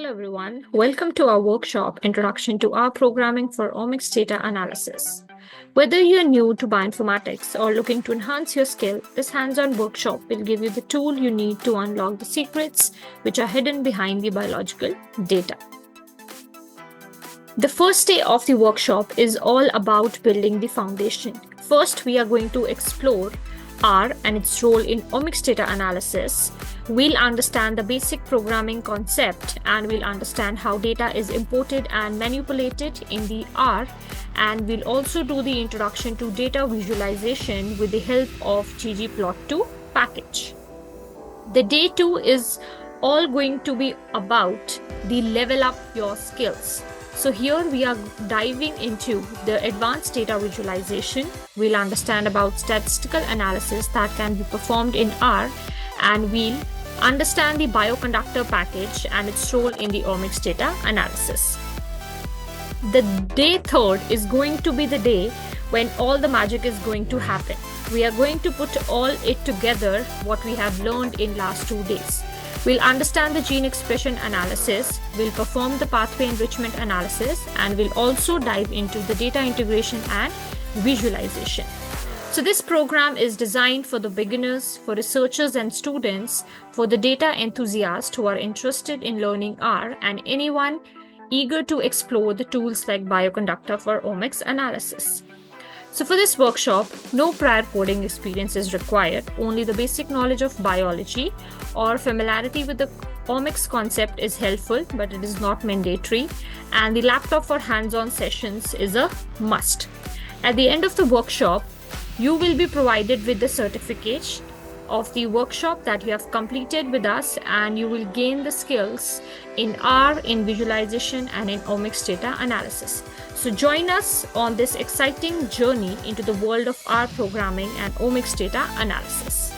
Hello everyone, welcome to our workshop Introduction to R Programming for Omics Data Analysis. Whether you're new to bioinformatics or looking to enhance your skill, this hands-on workshop will give you the tool you need to unlock the secrets which are hidden behind the biological data. The first day of the workshop is all about building the foundation. First, we are going to explore R and its role in omics data analysis. We'll understand the basic programming concept and we'll understand how data is imported and manipulated in the R, and we'll also do the introduction to data visualization with the help of ggplot2 package. The day 2 is all going to be about the level up your skills. So here we are diving into the advanced data visualization. We'll understand about statistical analysis that can be performed in R, and we'll understand the Bioconductor package and its role in the omics data analysis. The day 3rd is going to be the day when all the magic is going to happen. We are going to put all it together what we have learned in last 2 days. We'll understand the gene expression analysis, we'll perform the pathway enrichment analysis, and we'll also dive into the data integration and visualization. So this program is designed for the beginners, for researchers and students, for the data enthusiasts who are interested in learning R, and anyone eager to explore the tools like Bioconductor for omics analysis. So for this workshop, no prior coding experience is required, only the basic knowledge of biology or familiarity with the omics concept is helpful, but it is not mandatory, and the laptop for hands-on sessions is a must. At the end of the workshop, you will be provided with the certificate of the workshop that you have completed with us, and you will gain the skills in R, in visualization, and in omics data analysis. So join us on this exciting journey into the world of R programming and omics data analysis.